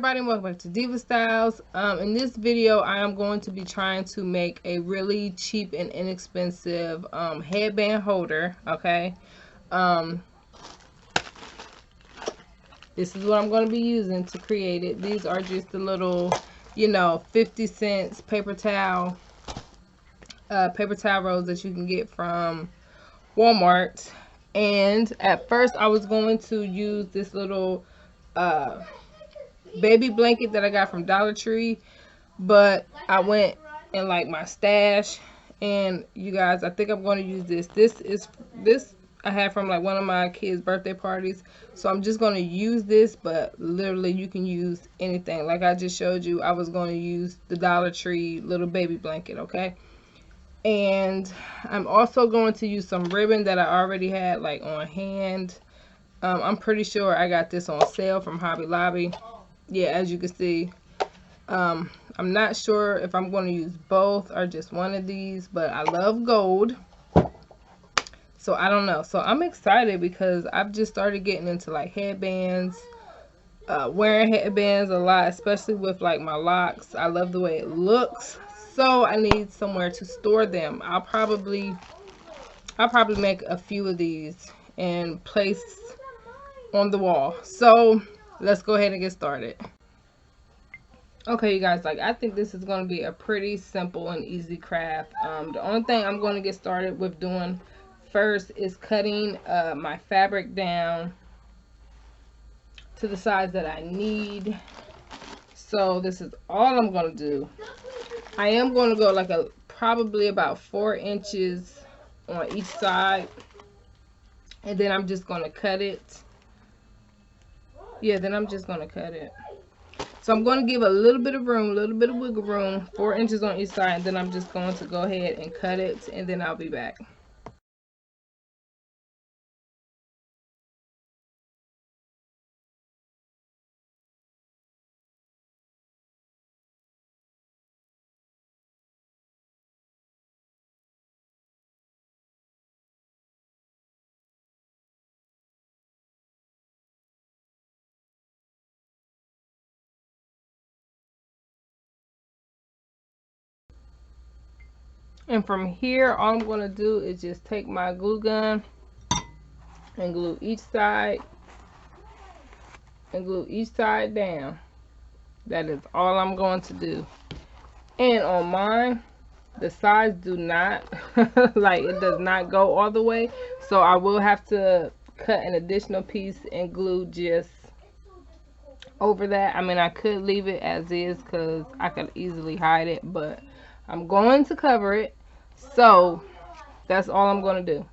everybody, and welcome back to Diva Styles. In this video I am going to be trying to make a really cheap and inexpensive headband holder. Okay, this is what I'm going to be using to create it. These are just the little, 50 cents paper towel rolls that you can get from Walmart. And at first I was going to use this little baby blanket that I got from Dollar Tree, but I went in like my stash, and you guys, I think I'm going to use this. This I had from like one of my kids' birthday parties, so I'm just going to use this. But literally you can use anything. Like I just showed you, I was going to use the Dollar Tree little baby blanket. Okay, and I'm also going to use some ribbon that I already had like on hand. I'm pretty sure I got this on sale from Hobby Lobby. Yeah, as you can see, I'm not sure if I'm going to use both or just one of these, but I love gold, so I don't know. So I'm excited because I've just started getting into like headbands, wearing headbands a lot, especially with like my locks. I love the way it looks, so I need somewhere to store them. I'll probably make a few of these and place on the wall. So let's go ahead and get started. Okay, you guys, like I think this is going to be a pretty simple and easy craft. The only thing I'm going to get started with doing first is cutting my fabric down to the size that I need. So this is all I'm going to do. I am going to go like probably about 4 inches on each side, and then I'm just going to cut it. Yeah, then I'm just going to cut it. So I'm going to give a little bit of room, a little bit of wiggle room, 4 inches on each side, and then I'm just going to go ahead and cut it, and then I'll be back. And from here, all I'm going to do is just take my glue gun and glue each side down. That is all I'm going to do. And on mine, the sides do not like, it does not go all the way, so I will have to cut an additional piece and glue just over that. I mean, I could leave it as is because I could easily hide it, but I'm going to cover it, so that's all I'm going to do.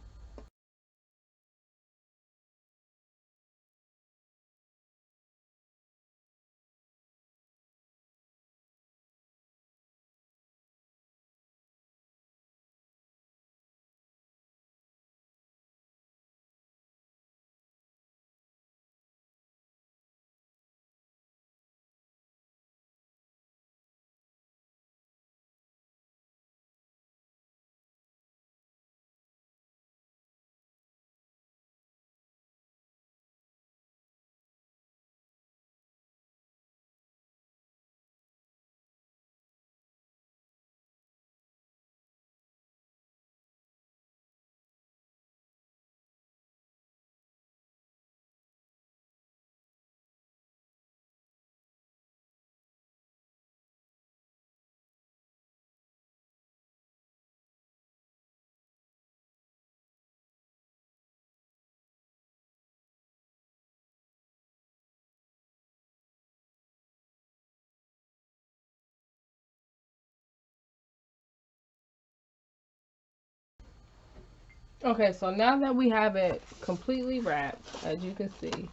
Okay, so now that we have it completely wrapped, as you can see,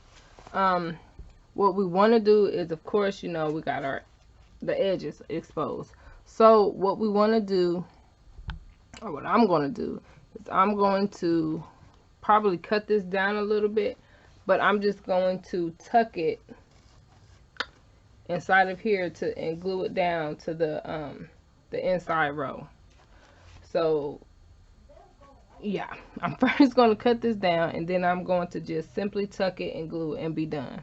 what we want to do is, of course, we got the edges exposed. So what we want to do, or what I'm going to do, is I'm going to probably cut this down a little bit, but I'm just going to tuck it inside of here and glue it down to the inside row. So yeah, I'm first going to cut this down, and then I'm going to just simply tuck it and glue it and be done.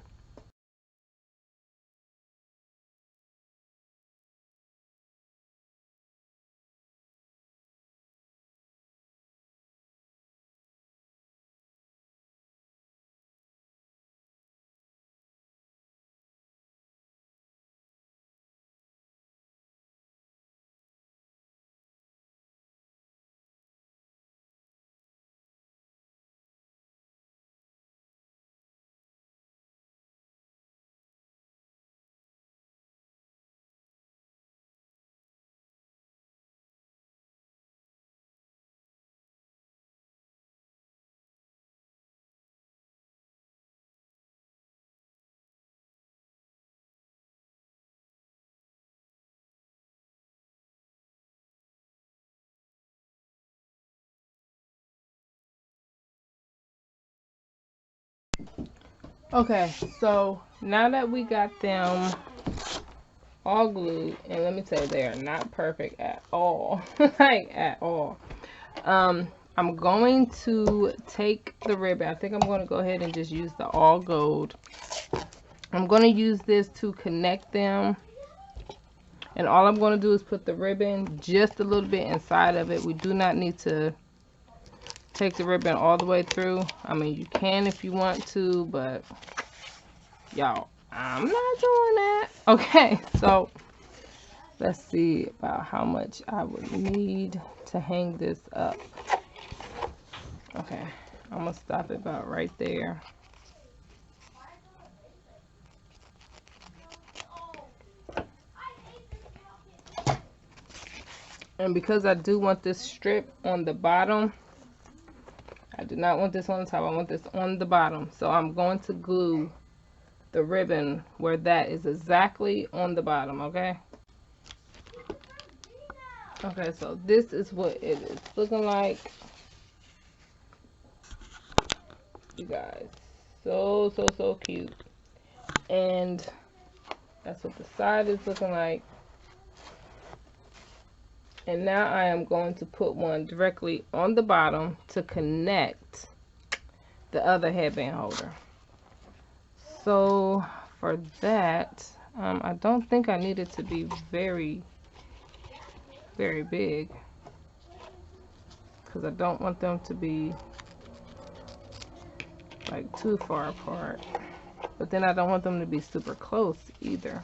Okay, so now that we got them all glued, and let me tell you, they are not perfect at all. Like at all. I'm going to take the ribbon. I think I'm going to go ahead and just use the all gold. I'm going to use this to connect them. And all I'm going to do is put the ribbon just a little bit inside of it. We do not need to take the ribbon all the way through. I mean, you can if you want to, but y'all, I'm not doing that. Okay, so let's see about how much I would need to hang this up. Okay, I'm gonna stop it about right there. And because I do want this strip on the bottom, I do not want this on the top, I want this on the bottom. So I'm going to glue the ribbon where that is exactly on the bottom, okay? Okay, so this is what it is looking like. You guys, so cute. And that's what the side is looking like. And now I am going to put one directly on the bottom to connect the other headband holder. So for that, I don't think I need it to be very big, because I don't want them to be like too far apart, but then I don't want them to be super close either.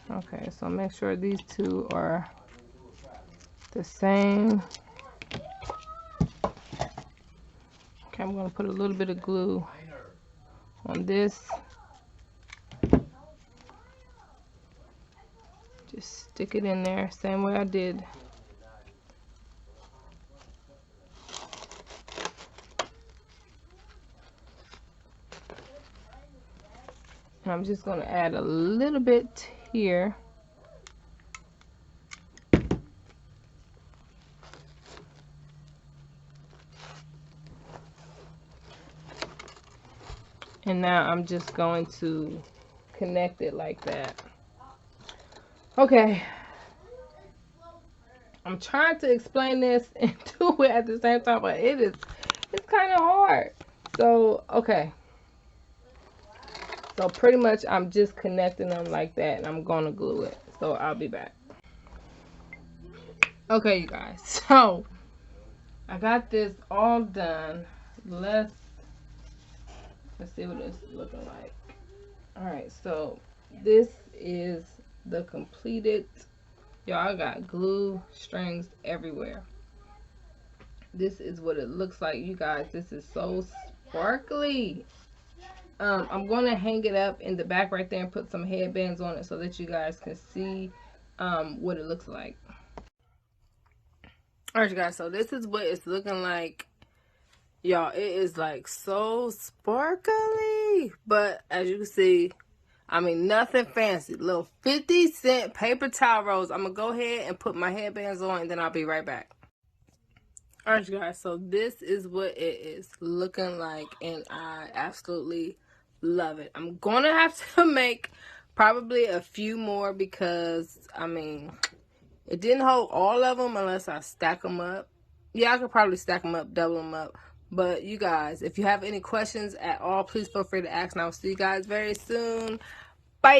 Okay, so make sure these two are the same. Okay, I'm going to put a little bit of glue on this. Just stick it in there, same way I did. And I'm just going to add a little bit here. And now I'm just going to connect it like that. Okay. I'm trying to explain this and do it at the same time, but it's kind of hard. So, okay. So pretty much I'm just connecting them like that, and I'm going to glue it. So I'll be back. Okay, you guys. So I got this all done. Let's see what it's looking like. Alright, so this is the completed. Y'all, got glue strings everywhere. This is what it looks like, you guys. This is so sparkly. I'm going to hang it up in the back right there and put some headbands on it so that you guys can see what it looks like. Alright, you guys, so this is what it's looking like. Y'all, it is like so sparkly, but as you can see, I mean, nothing fancy. Little 50-cent paper towel rolls. I'm gonna go ahead and put my headbands on, and then I'll be right back. Alright, you guys, so this is what it is looking like, and I absolutely love it. I'm gonna have to make probably a few more because, I mean, it didn't hold all of them unless I stack them up. Yeah, I could probably stack them up, double them up. But you guys, if you have any questions at all, please feel free to ask, and I'll see you guys very soon. Bye!